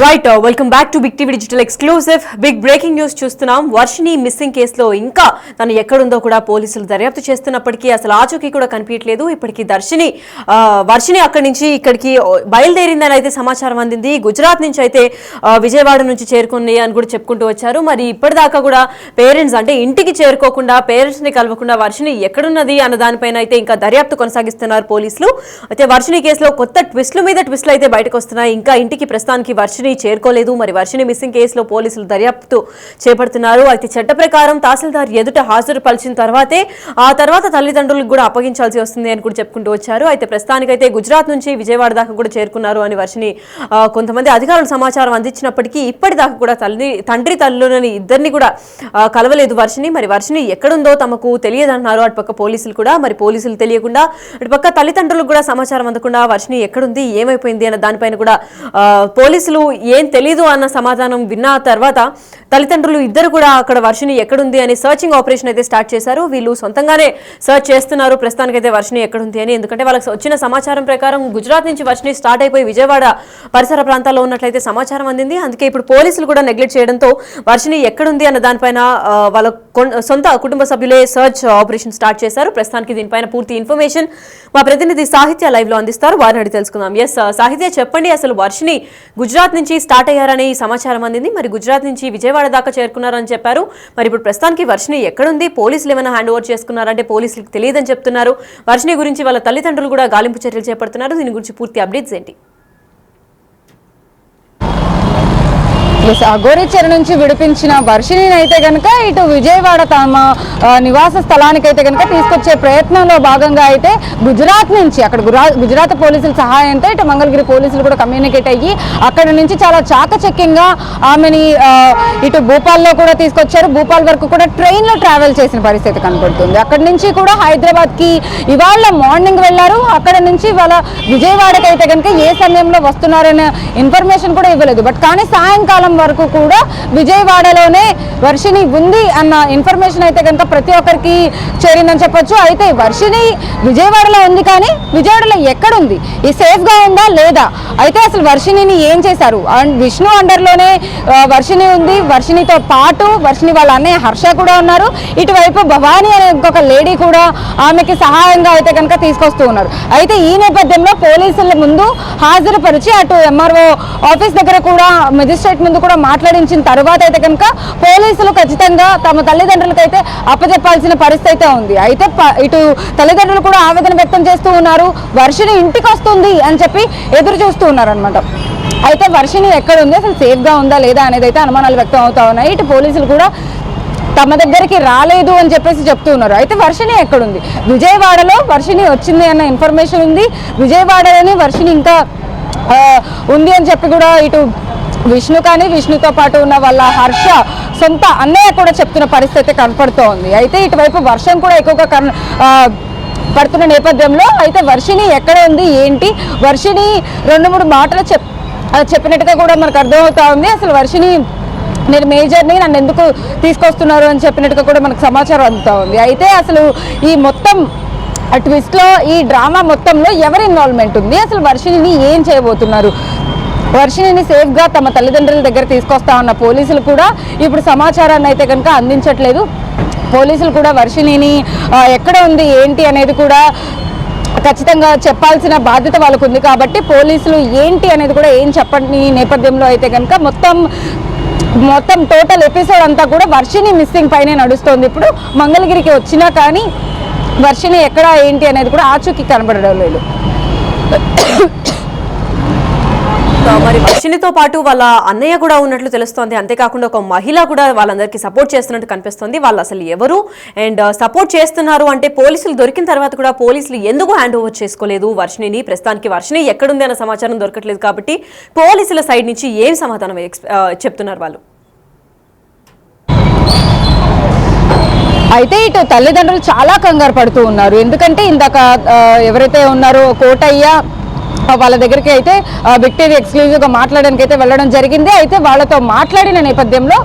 Right welcome back to big TV digital exclusive. Big breaking news చూస్తున్నాం. Varshini missing కేసులో ఇంకా తను ఎక్కడుందో కూడా పోలీసులు దర్యాప్తు చేస్తున్నప్పటికీ అసలు ఆచూకీ కూడా కనిపించట్లేదు. ఇప్పటికీ వర్షిని అక్కడి నుంచి ఇక్కడికి బయలుదేరిందని అయితే సమాచారం అందింది. గుజరాత్ నుంచి అయితే విజయవాడ నుంచి చేరుకుంది అని కూడా చెప్పుకుంటూ వచ్చారు. మరి ఇప్పటిదాకా కూడా పేరెంట్స్ అంటే ఇంటికి చేరుకోకుండా పేరెంట్స్ ని కలవకుండా వర్షిని ఎక్కడున్నది అన్న దానిపైన అయితే ఇంకా దర్యాప్తు కొనసాగిస్తున్నారు పోలీసులు. అయితే వర్షిని కేసులో కొత్త ట్విస్టుల మీద ట్విస్టులు అయితే బయటకు వస్తున్నాయి. ఇంకా ఇంటికి ప్రస్తుతానికి వర్షిని చేరుకోలేదు. మరి వర్షిని మిస్సింగ్ కేసులో పోలీసులు దర్యాప్తు చేపడుతున్నారు. అయితే చట్ట ప్రకారం తహసీల్దార్ ఎదుట హాజరుపరిచిన తర్వాత తల్లిదండ్రులకు కూడా అప్పగించాల్సి వస్తుంది అని కూడా చెప్పుకుంటూ వచ్చారు. అయితే ప్రస్తుతానికైతే గుజరాత్ నుంచి విజయవాడ దాకా కూడా చేరుకున్నారు అని వర్షిని కొంతమంది అధికారులు సమాచారం అందించినప్పటికీ ఇప్పటిదాకా కూడా తండ్రి తల్లులని ఇద్దరిని కూడా కలవలేదు వర్షిని. మరి వర్షిని ఎక్కడుందో తమకు తెలియదన్నారు అటుపక్క పోలీసులు కూడా. మరి పోలీసులు తెలియకుండా అటుపక్క తల్లిదండ్రులకు కూడా సమాచారం అందకుండా వర్షిని ఎక్కడుంది ఏమైపోయింది అన్న దానిపైన కూడా పోలీసులు ఏం తెలీదు అన్న సమాధానం విన్న తర్వాత తల్లిదండ్రులు ఇద్దరు కూడా అక్కడ వర్షిని ఎక్కడుంది అని సర్చింగ్ ఆపరేషన్ అయితే స్టార్ట్ చేశారు. వీళ్ళు సొంతంగానే సర్చ్ చేస్తున్నారు ప్రస్తుతానికైతే వర్షిని ఎక్కడుంది అని. ఎందుకంటే వాళ్ళకి వచ్చిన సమాచారం ప్రకారం గుజరాత్ నుంచి వర్షిని స్టార్ట్ అయిపోయి విజయవాడ పరిసర ప్రాంతాల్లో ఉన్నట్లయితే సమాచారం అందింది. అందుకే ఇప్పుడు పోలీసులు కూడా నెగ్లెక్ట్ చేయడంతో వర్షిని ఎక్కడుంది అన్న దానిపైన వాళ్ళ సొంత కుటుంబ సభ్యులే సర్చ్ ఆపరేషన్ స్టార్ట్ చేశారు. ప్రస్తుతానికి దీనిపైన పూర్తి ఇన్ఫర్మేషన్ మా ప్రతినిధి సాహిత్య లైవ్ లో అందిస్తారు. వారిని అడిగి తెలుసుకుందాం. ఎస్ సాహిత్య, చెప్పండి, అసలు వర్షిని గుజరాత్ నుంచి స్టార్ట్ అయ్యారని సమాచారం అందింది. మరి గుజరాత్ నుంచి విజయవాడ దాకా చేరుకున్నారని చెప్పారు. మరి ఇప్పుడు ప్రస్తుతానికి వర్షిని ఎక్కడుంది? పోలీసులు ఏమైనా హ్యాండ్ ఓవర్ చేసుకున్నారంటే పోలీసులకు తెలియదని చెప్తున్నారు. వర్షిని గురించి వాళ్ళ తల్లిదండ్రులు కూడా గాలింపు చర్యలు చేపడుతున్నారు. దీని గురించి పూర్తి అప్డేట్స్ ఏంటి? అఘోరిచెర నుంచి విడిపించిన వర్షిని అయితే కనుక ఇటు విజయవాడ తమ నివాస స్థలానికైతే కనుక తీసుకొచ్చే ప్రయత్నంలో భాగంగా అయితే గుజరాత్ నుంచి అక్కడ గుజరాత్ పోలీసుల సహాయంతో ఇటు మంగళగిరి పోలీసులు కూడా కమ్యూనికేట్ అయ్యి అక్కడ నుంచి చాలా చాకచక్యంగా ఆమెని ఇటు భూపాల్లో కూడా తీసుకొచ్చారు. భూపాల్ వరకు కూడా ట్రైన్లో ట్రావెల్ చేసిన పరిస్థితి కనపడుతుంది. అక్కడి నుంచి కూడా హైదరాబాద్కి ఇవాళ మార్నింగ్ వెళ్ళారు. అక్కడ నుంచి ఇవాళ విజయవాడకి అయితే కనుక ఏ సమయంలో వస్తున్నారనే ఇన్ఫర్మేషన్ కూడా ఇవ్వలేదు. బట్ కానీ సాయంకాలం వరకు కూడా విజయవాడలోనే వర్షిని ఉంది అన్న ఇన్ఫర్మేషన్ అయితే కనుక ప్రతి ఒక్కరికి చేరిందని చెప్పొచ్చు. అయితే వర్షిని విజయవాడలో ఉంది, కానీ విజయవాడలో ఎక్కడుంది, ఈ సేఫ్గా ఉందా లేదా, అయితే అసలు వర్షినిని ఏం చేశారు? అండ్ విష్ణు అండర్లోనే వర్షిని ఉంది. వర్షినితో పాటు వర్షిని వాళ్ళ అన్నయ్య హర్ష కూడా ఉన్నారు. ఇటువైపు భవానీ అనే ఇంకొక లేడీ కూడా ఆమెకి సహాయంగా అయితే కనుక తీసుకొస్తూ ఉన్నారు. అయితే ఈ నేపథ్యంలో పోలీసుల ముందు హాజరుపరిచి అటు ఎంఆర్ఓ ఆఫీస్ దగ్గర కూడా మెజిస్ట్రేట్ ముందు కూడా మాట్లాడించిన తర్వాత అయితే కనుక పోలీసులు ఖచ్చితంగా తమ తల్లిదండ్రులకైతే అప్పచెప్పాల్సిన పరిస్థితి అయితే ఉంది. అయితే ఇటు తల్లిదండ్రులు కూడా ఆవేదన వ్యక్తం చేస్తూ ఉన్నారు. వర్షిని ఇంటికి వస్తుంది అని చెప్పి ఎదురు చూస్తూ ఉన్నారు అనమాట. అయితే వర్షిని ఎక్కడ ఉంది, అసలు సేఫ్గా ఉందా లేదా అనేది అయితే అనుమానాలు వ్యక్తం అవుతా ఉన్నాయి. ఇటు పోలీసులు కూడా తమ దగ్గరికి రాలేదు అని చెప్పేసి చెప్తూ ఉన్నారు. అయితే వర్షిని ఎక్కడుంది? విజయవాడలో వర్షిని వచ్చింది అన్న ఇన్ఫర్మేషన్ ఉంది. విజయవాడలోని వర్షిని ఇంకా ఉంది అని చెప్పి కూడా ఇటు విష్ణు కానీ విష్ణుతో పాటు ఉన్న వాళ్ళ హర్ష సొంత అన్నయ్య కూడా చెప్తున్న పరిస్థితి కనపడుతూ ఉంది. అయితే ఇటువైపు వర్షం కూడా ఎక్కువగా పడుతున్న నేపథ్యంలో అయితే వర్షిని ఎక్కడ ఉంది ఏంటి, వర్షిని 2-3 మాటలు చెప్పినట్టుగా కూడా మనకు అర్థమవుతా ఉంది. అసలు వర్షిని నేను మేజర్ని, నన్ను ఎందుకు తీసుకొస్తున్నారు అని చెప్పినట్టుగా కూడా మనకు సమాచారం అందుతూ ఉంది. అయితే అసలు ఈ మొత్తం ట్విస్ట్లో ఈ డ్రామా మొత్తంలో ఎవరి ఇన్వాల్వ్మెంట్ ఉంది, అసలు వర్షిని ఏం చేయబోతున్నారు, వర్షిని సేఫ్గా తమ తల్లిదండ్రుల దగ్గర తీసుకొస్తా ఉన్న పోలీసులు కూడా ఇప్పుడు సమాచారాన్ని అయితే కనుక అందించట్లేదు. పోలీసులు కూడా వర్షిని ఎక్కడ ఉంది ఏంటి అనేది కూడా ఖచ్చితంగా చెప్పాల్సిన బాధ్యత వాళ్ళకు ఉంది. కాబట్టి పోలీసులు ఏంటి అనేది కూడా ఏం చెప్పని నేపథ్యంలో అయితే కనుక మొత్తం టోటల్ ఎపిసోడ్ అంతా కూడా వర్షిని మిస్సింగ్ పైనే నడుస్తోంది. ఇప్పుడు మంగళగిరికి వచ్చినా కానీ వర్షిని ఎక్కడ ఏంటి అనేది కూడా ఆచూకీ కనబడడం లేదు. మరి వర్షినితో పాటు వాళ్ళ అన్నయ్య కూడా ఉన్నట్లు తెలుస్తోంది. అంతేకాకుండా ఒక మహిళ కూడా వాళ్ళందరికీ సపోర్ట్ చేస్తున్నట్టు కనిపిస్తుంది. వాళ్ళు అసలు ఎవరు అండ్ సపోర్ట్ చేస్తున్నారు అంటే పోలీసులు దొరికిన తర్వాత కూడా పోలీసులు ఎందుకు హ్యాండ్ ఓవర్ చేసుకోలేదు వర్షిని? ప్రస్తుతానికి వర్షిని ఎక్కడుంది అన్న సమాచారం దొరకట్లేదు. కాబట్టి పోలీసుల సైడ్ నుంచి ఏం సమాధానం చెప్తున్నారు వాళ్ళు? అయితే ఇటు తల్లిదండ్రులు చాలా కంగారు పడుతూ ఉన్నారు. ఎందుకంటే ఇందాక ఎవరైతే ఉన్నారో కోటయ్య వాళ్ళ దగ్గరికి అయితే బిగ్ టీవీ ఎక్స్క్లూజివ్గా మాట్లాడడానికి అయితే వెళ్ళడం జరిగింది. అయితే వాళ్ళతో మాట్లాడిన నేపథ్యంలో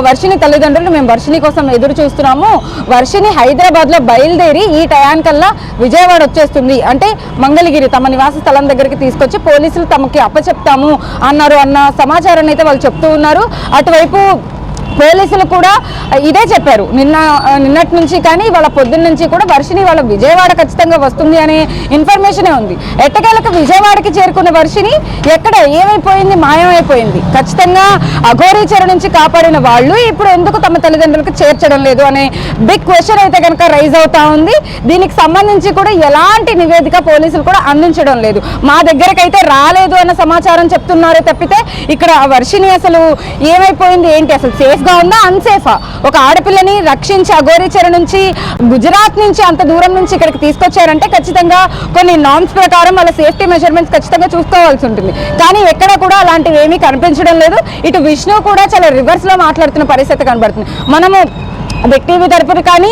వర్షిణి తల్లిదండ్రులు మేము వర్షిణి కోసం ఎదురు చూస్తున్నాము, వర్షిణి హైదరాబాద్లో బయలుదేరి ఈ టయానికల్లా విజయవాడ వచ్చేస్తుంది, అంటే మంగళగిరి తమ నివాస స్థలం దగ్గరికి తీసుకొచ్చి పోలీసులు తమకి అప్పచెప్తాము అన్న సమాచారాన్ని అయితే వాళ్ళు చెప్తూ ఉన్నారు. అటువైపు పోలీసులు కూడా ఇదే చెప్పారు. నిన్నటి నుంచి కానీ వాళ్ళ పొద్దున్న నుంచి కూడా వర్షిణి వాళ్ళ విజయవాడ ఖచ్చితంగా వస్తుంది అనే ఇన్ఫర్మేషనే ఉంది. ఎట్టకేలకు విజయవాడకి చేరుకున్న వర్షిణి ఎక్కడ ఏమైపోయింది, మాయమైపోయింది. ఖచ్చితంగా అఘోరీ చెర నుంచి కాపాడిన వాళ్ళు ఇప్పుడు ఎందుకు తమ తల్లిదండ్రులకు చేర్చడం లేదు అనే బిగ్ క్వశ్చన్ అయితే కనుక రైజ్ అవుతా ఉంది. దీనికి సంబంధించి కూడా ఎలాంటి నివేదిక పోలీసులు కూడా అందించడం లేదు. మా దగ్గరకైతే రాలేదు అన్న సమాచారం చెప్తున్నారే తప్పితే ఇక్కడ వర్షిణి అసలు ఏమైపోయింది ఏంటి, అసలు సేఫ్గా ఉందా అన్సేఫా, ఒక ఆడపిల్లని రక్షించి అఘోరీ చెర నుంచి గుజరాత్ నుంచి అంత దూరం నుంచి ఇక్కడికి తీసుకొచ్చారంటే ఖచ్చితంగా కొన్ని నార్మ్స్ ప్రకారం వాళ్ళ సేఫ్టీ మెజర్మెంట్స్ ఖచ్చితంగా చూసుకోవాల్సి ఉంటుంది. కానీ ఎక్కడ కూడా అలాంటివి ఏమీ కనిపించడం లేదు. ఇటు విష్ణు కూడా చాలా రివర్స్లో మాట్లాడుతున్న పరిస్థితి కనబడుతుంది. మనము బిగ్ టీవీ తరపున కానీ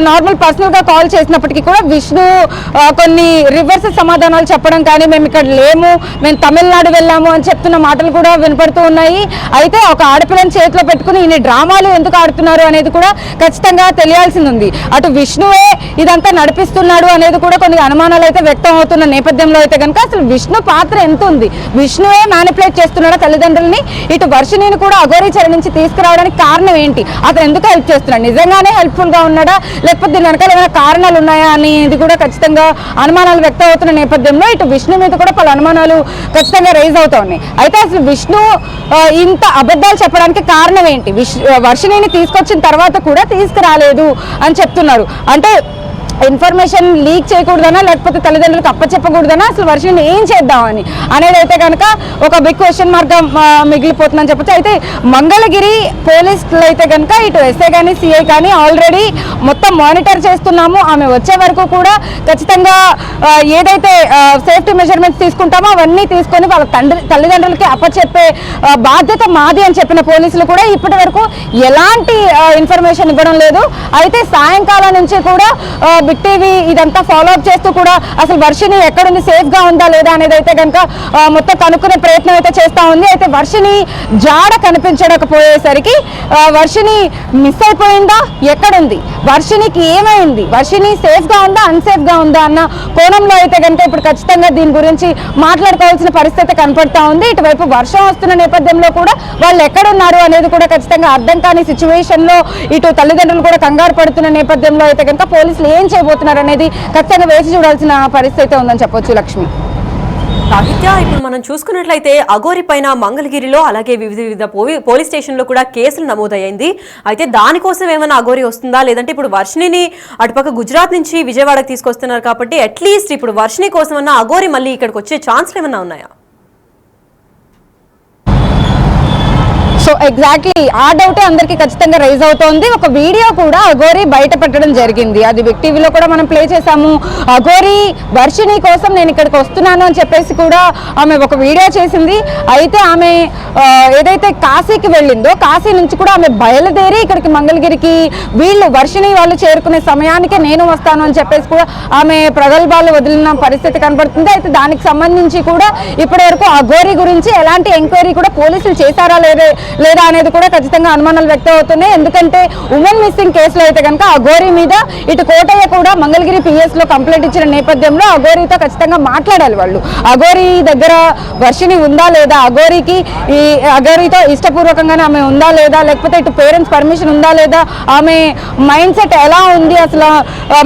నార్మల్ పర్సనల్గా కాల్ చేసినప్పటికీ కూడా విష్ణు కొన్ని రివర్స్ సమాధానాలు చెప్పడం కానీ, మేము ఇక్కడ లేము, మేము తమిళనాడు వెళ్ళాము అని చెప్తున్న మాటలు కూడా వినపడుతూ ఉన్నాయి. అయితే ఒక ఆడపిల్లని చేతిలో పెట్టుకుని ఇన్ని డ్రామాలు ఎందుకు ఆడుతున్నారు అనేది కూడా ఖచ్చితంగా తెలియాల్సింది ఉంది. అటు విష్ణువే ఇదంతా నడిపిస్తున్నాడు అనేది కూడా కొన్ని అనుమానాలు అయితే వ్యక్తం అవుతున్న నేపథ్యంలో అయితే కనుక అసలు విష్ణు పాత్ర ఎంత ఉంది, విష్ణువే మ్యానిపులేట్ చేస్తున్నాడు తల్లిదండ్రులని, ఇటు వర్షిణిని కూడా అఘోరీ చెర నుంచి తీసుకురావడానికి కారణం ఏంటి, అతను ఎందుకు హెల్ప్ చేస్తున్నాడు, నిజంగానే హెల్ప్ఫుల్గా ఉన్నాడా లేకపోతే దీని వెనకాల ఏమైనా కారణాలు ఉన్నాయా అనేది కూడా ఖచ్చితంగా అనుమానాలు వ్యక్తం అవుతున్న నేపథ్యంలో ఇటు విష్ణు మీద కూడా పలు అనుమానాలు ఖచ్చితంగా రైజ్ అవుతా ఉన్నాయి. అయితే అసలు విష్ణు ఇంత అబద్ధాలు చెప్పడానికి కారణం ఏంటి, వర్షిణిని తీసుకొచ్చిన తర్వాత కూడా తీసుకురాలేదు అని చెప్తున్నారు. అంటే ఇన్ఫర్మేషన్ లీక్ చేయకూడదనా లేకపోతే తల్లిదండ్రులకు అప్పచెప్పకూడదనా, అసలు వర్షిణిని ఏం చేద్దామని అనేది అయితే కనుక ఒక బిగ్ క్వశ్చన్ మార్క్గా మిగిలిపోతుందని చెప్పచ్చు. అయితే మంగళగిరి పోలీసులు అయితే కనుక ఇటు ఎస్ఐ కానీ సిఐ కానీ ఆల్రెడీ మొత్తం మానిటర్ చేస్తున్నాము, ఆమె వచ్చే వరకు కూడా ఖచ్చితంగా ఏదైతే సేఫ్టీ మెజర్మెంట్స్ తీసుకుంటామో అవన్నీ తీసుకొని వాళ్ళ తల్లిదండ్రులకి అప్పచెప్పే బాధ్యత మాది అని చెప్పిన పోలీసులు కూడా ఇప్పటి వరకు ఎలాంటి ఇన్ఫర్మేషన్ ఇవ్వడం లేదు. అయితే సాయంకాలం నుంచి కూడా బిగ్ టీవీ ఇదంతా ఫాలో అప్ చేస్తూ కూడా అసలు వర్షిణి ఎక్కడుంది, సేఫ్గా ఉందా లేదా అనేది అయితే కనుక మొత్తం కనుక్కునే ప్రయత్నం అయితే చేస్తూ ఉంది. అయితే వర్షిణి జాడ కనిపించకపోయేసరికి వర్షిణి మిస్ అయిపోయిందా, ఎక్కడుంది, వర్షిణికి ఏమైంది, వర్షిణి సేఫ్గా ఉందా అన్సేఫ్గా ఉందా అన్న కోణంలో అయితే కనుక ఇప్పుడు ఖచ్చితంగా దీని గురించి మాట్లాడుకోవాల్సిన పరిస్థితి కనపడతా ఉంది. ఇటువైపు వర్షం వస్తున్న నేపథ్యంలో కూడా వాళ్ళు ఎక్కడున్నారు అనేది కూడా ఖచ్చితంగా అర్థం కాని సిచ్యువేషన్లో ఇటు తల్లిదండ్రులు కూడా కంగారు పడుతున్న నేపథ్యంలో అయితే కనుక పోలీసులు ఏం చేయబోతున్నారు అనేది ఖచ్చితంగా వేచి చూడాల్సిన పరిస్థితి ఉందని చెప్పొచ్చు. లక్ష్మి, సాహిత్య, ఇప్పుడు మనం చూసుకున్నట్లయితే అఘోరి పైన మంగళగిరిలో అలాగే వివిధ పోలీస్ స్టేషన్లో కూడా కేసులు నమోదయ్యింది. అయితే దానికోసం ఏమైనా అఘోరి వస్తుందా, లేదంటే ఇప్పుడు వర్షిణిని అటుపక్క గుజరాత్ నుంచి విజయవాడకు తీసుకొస్తున్నారు కాబట్టి అట్లీస్ట్ ఇప్పుడు వర్షిణి కోసం అన్న అఘోరి మళ్ళీ ఇక్కడికి వచ్చే ఛాన్స్లు ఏమైనా ఉన్నాయా? సో ఎగ్జాక్ట్లీ ఆ డౌటే అందరికీ ఖచ్చితంగా రైజ్ అవుతోంది. ఒక వీడియో కూడా అఘోరి బయట పెట్టడం జరిగింది, అది బిగ్ టీవీలో కూడా మనం ప్లే చేసాము. అఘోరి వర్షిణి కోసం నేను ఇక్కడికి వస్తున్నాను అని చెప్పేసి కూడా ఆమె ఒక వీడియో చేసింది. అయితే ఆమె ఏదైతే కాశీకి వెళ్ళిందో కాశీ నుంచి కూడా ఆమె బయలుదేరి ఇక్కడికి మంగళగిరికి వీళ్ళు వర్షిణి వాళ్ళు చేరుకునే సమయానికే నేను వస్తాను అని చెప్పేసి కూడా ఆమె ప్రగల్భాలు వదిలిన పరిస్థితి కనబడుతుంది. అయితే దానికి సంబంధించి కూడా ఇప్పటి వరకు అఘోరి గురించి ఎలాంటి ఎంక్వైరీ కూడా పోలీసులు చేశారా లేదా అనేది కూడా ఖచ్చితంగా అనుమానాలు వ్యక్తం అవుతున్నాయి. ఎందుకంటే ఉమెన్ మిస్సింగ్ కేసులో అయితే కనుక అఘోరి మీద ఇటు కోటయ్య కూడా మంగళగిరి పిఎస్ లో కంప్లైంట్ ఇచ్చిన నేపథ్యంలో అఘోరితో ఖచ్చితంగా మాట్లాడాలి వాళ్ళు. అఘోరి దగ్గర వర్షిణి ఉందా లేదా, అఘోరితో ఇష్టపూర్వకంగానే ఆమె ఉందా లేదా, లేకపోతే ఇటు పేరెంట్స్ పర్మిషన్ ఉందా లేదా, ఆమె మైండ్ సెట్ ఎలా ఉంది, అసలు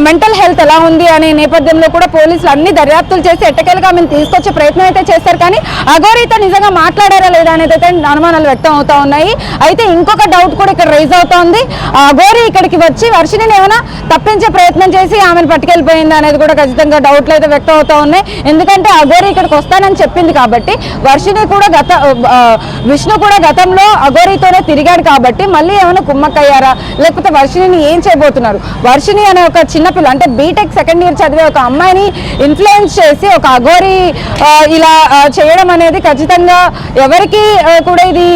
మెంటల్ హెల్త్ ఎలా ఉంది అనే నేపథ్యంలో కూడా పోలీసులు అన్ని దర్యాప్తులు చేసి ఎట్టకేలుగా ఆమెను తీసుకొచ్చే ప్రయత్నం అయితే చేస్తారు. కానీ అఘోరితో నిజంగా మాట్లాడారా లేదా అనేది అయితే అనుమానాలు వ్యక్తం అవుతా ఉన్నాయి. అయితే ఇంకొక డౌట్ కూడా ఇక్కడ రైజ్ అవుతోంది, అఘోరి ఇక్కడికి వచ్చి వర్షిణిని ఏమైనా తప్పించే ప్రయత్నం చేసి ఆమెను పట్టుకెళ్ళిపోయింది అనేది కూడా ఖచ్చితంగా డౌట్లు అయితే వ్యక్తం అవుతా ఉన్నాయి. ఎందుకంటే అఘోరి ఇక్కడికి వస్తానని చెప్పింది కాబట్టి వర్షిణి కూడా విష్ణు కూడా గతంలో అఘోరితోనే తిరిగాడు కాబట్టి మళ్ళీ ఏమైనా కుమ్మక్కయ్యారా, లేకపోతే వర్షిణిని ఏం చేయబోతున్నారు, వర్షిణి అనే ఒక చిన్నపిల్ల అంటే బీటెక్ సెకండ్ ఇయర్ చదివే ఒక అమ్మాయిని ఇన్ఫ్లుయెన్స్ చేసి ఒక అఘోరి ఇలా చేయడం అనేది ఖచ్చితంగా ఎవరికి కూడా ఇది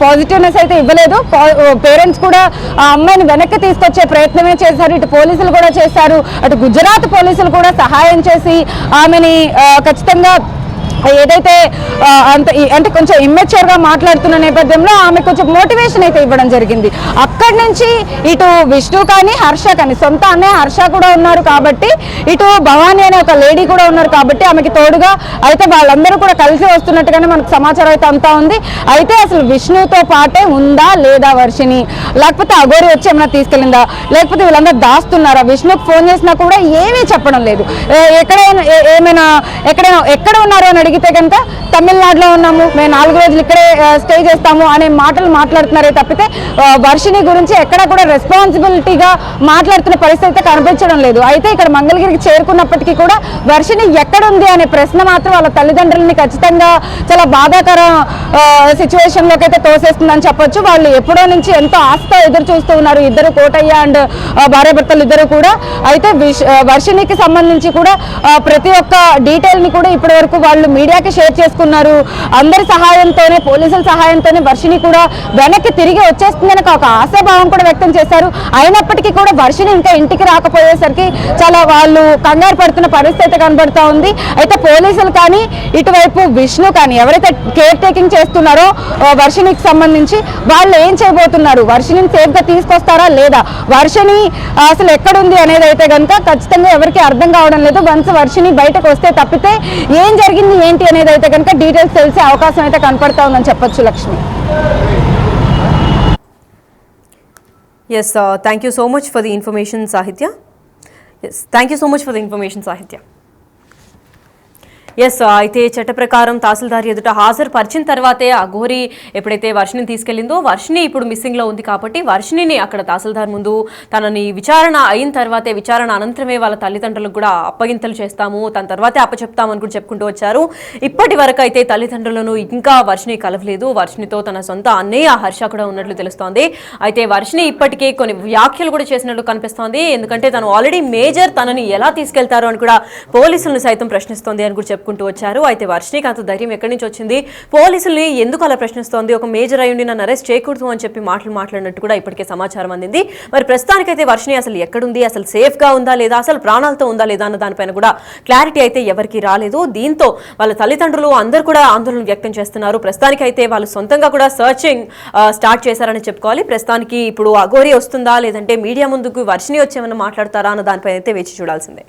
పాజిటివ్నెస్ అయితే ఇవ్వలేదు. పేరెంట్స్ కూడా ఆ అమ్మాయిని వెనక్కి తీసుకొచ్చే ప్రయత్నమే చేశారు, ఇటు పోలీసులు కూడా చేశారు, అటు గుజరాత్ పోలీసులు కూడా సహాయం చేసి ఆమెని ఖచ్చితంగా ఏదైతే అంటే కొంచెం ఇమ్మెచ్యూర్గా మాట్లాడుతున్న నేపథ్యంలో ఆమె కొంచెం మోటివేషన్ అయితే ఇవ్వడం జరిగింది. అక్కడి నుంచి ఇటు విష్ణు కానీ హర్ష కానీ, సొంత అన్నయ్య హర్ష కూడా ఉన్నారు కాబట్టి, ఇటు భవానీ అనే ఒక లేడీ కూడా ఉన్నారు కాబట్టి ఆమెకి తోడుగా అయితే వాళ్ళందరూ కూడా కలిసి వస్తున్నట్టుగానే మనకు సమాచారం అయితే అంతా ఉంది. అయితే అసలు విష్ణుతో పాటే ఉందా లేదా వర్షిని, లేకపోతే అఘోరి వచ్చి ఏమైనా తీసుకెళ్ళిందా, లేకపోతే వీళ్ళందరూ దాస్తున్నారా? విష్ణుకు ఫోన్ చేసినా కూడా ఏమీ చెప్పడం లేదు. ఎక్కడ ఉన్నారు అని అడిగితే కనుక తమిళనాడులో ఉన్నాము, మేము 4 రోజులు ఇక్కడే స్టే చేస్తాము అనే మాటలు మాట్లాడుతున్నారే తప్పితే వర్షిని గురించి ఎక్కడ కూడా రెస్పాన్సిబిలిటీగా మాట్లాడుతున్న పరిస్థితి అయితే కనిపించడం లేదు. అయితే ఇక్కడ మంగళగిరికి చేరుకున్నప్పటికీ కూడా వర్షిని ఎక్కడుంది అనే ప్రశ్న మాత్రం వాళ్ళ తల్లిదండ్రులని ఖచ్చితంగా చాలా బాధాకర సిచ్యువేషన్లోకి అయితే తోసేస్తుందని చెప్పొచ్చు. వాళ్ళు ఎప్పుడో నుంచి ఎంతో ఆశతో ఎదురు చూస్తూ ఉన్నారు, ఇద్దరు కోటయ్య అండ్ భార్యాభర్తలు ఇద్దరు కూడా. అయితే వర్షినికి సంబంధించి కూడా ప్రతి ఒక్క డీటెయిల్ని కూడా ఇప్పటి వరకు వాళ్ళు మీడియాకి షేర్ చేసుకున్నారు. అందరి సహాయంతోనే, పోలీసుల సహాయంతోనే వర్షిని కూడా వెనక్కి తిరిగి వచ్చేస్తుందని ఒక ఆశాభావం కూడా వ్యక్తం చేశారు. అయినప్పటికీ కూడా వర్షిని ఇంకా ఇంటికి రాకపోయేసరికి చాలా వాళ్ళు కంగారు పడుతున్న పరిస్థితి కనబడుతూ ఉంది. అయితే పోలీసులు కానీ ఇటువైపు విష్ణు కానీ ఎవరైతే కేర్ టేకింగ్ చేస్తున్నారో వర్షినికి సంబంధించి వాళ్ళు ఏం చేయబోతున్నారు, వర్షిని సేఫ్గా తీసుకొస్తారా లేదా, వర్షిని అసలు ఎక్కడుంది అనేది అయితే కనుక ఖచ్చితంగా ఎవరికి అర్థం కావడం లేదు. వన్స్ వర్షిని బయటకు వస్తే తప్పితే ఏం జరిగింది ఏంటి అనేది అయితే కనుక డీటెయిల్స్ తెలిసే అవకాశం అయితే కనపడతా ఉందని చెప్పొచ్చు. Lakshmi. Yes, thank you so much for the information, Sahitya. Yes, thank you so much for the information, Sahitya. Yes, అయితే చట్ట ప్రకారం తహసీల్దార్ ఎదుట హాజరు పరిచిన తర్వాతే అఘోరి ఎప్పుడైతే వర్షిని తీసుకెళ్లిందో, వర్షిని ఇప్పుడు మిస్సింగ్లో ఉంది కాబట్టి వర్షిని అక్కడ తహసీల్దార్ ముందు తనని విచారణ అయిన తర్వాతే, విచారణ అనంతరమే వాళ్ళ తల్లిదండ్రులకు కూడా అప్పగింతలు చేస్తాము, తన తర్వాతే అప్పచెప్తామని కూడా చెప్పుకుంటూ వచ్చారు. ఇప్పటి వరకు అయితే తల్లిదండ్రులను ఇంకా వర్షిని కలవలేదు. వర్షినితో తన సొంత అన్నయ్య హర్ష కూడా ఉన్నట్లు తెలుస్తోంది. అయితే వర్షిని ఇప్పటికే కొన్ని వ్యాఖ్యలు కూడా చేసినట్లు కనిపిస్తోంది. ఎందుకంటే తను ఆల్రెడీ మేజర్, తనని ఎలా తీసుకెళ్తారు అని కూడా పోలీసులను సైతం ప్రశ్నిస్తోంది అని కూడా చెప్పుకుంటూ వచ్చారు. అయితే వర్షినికి అంత ధైర్యం ఎక్కడి నుంచి వచ్చింది, పోలీసుల్ని ఎందుకు అలా ప్రశ్నిస్తోంది, ఒక మేజర్ అయ్యుండి నన్ను అరెస్ట్ చేయకూడదు అని చెప్పి మాట్లాడినట్టు కూడా ఇప్పటికే సమాచారం అందింది. మరి ప్రస్తుతానికైతే వర్షిని అసలు ఎక్కడుంది, అసలు సేఫ్ గా ఉందా లేదా, అసలు ప్రాణాలతో ఉందా లేదా అన్న దానిపైన కూడా క్లారిటీ అయితే ఎవరికి రాలేదు. దీంతో వాళ్ళ తల్లిదండ్రులు అందరూ కూడా ఆందోళన వ్యక్తం చేస్తున్నారు. ప్రస్తుతానికైతే వాళ్ళు సొంతంగా కూడా సర్చింగ్ స్టార్ట్ చేశారని చెప్పుకోవాలి. ప్రస్తుతానికి ఇప్పుడు అఘోరి వస్తుందా లేదంటే మీడియా ముందుకు వర్షిని వచ్చేమన్నా మాట్లాడతారా అన్న దానిపైన అయితే వేచి చూడాల్సిందే.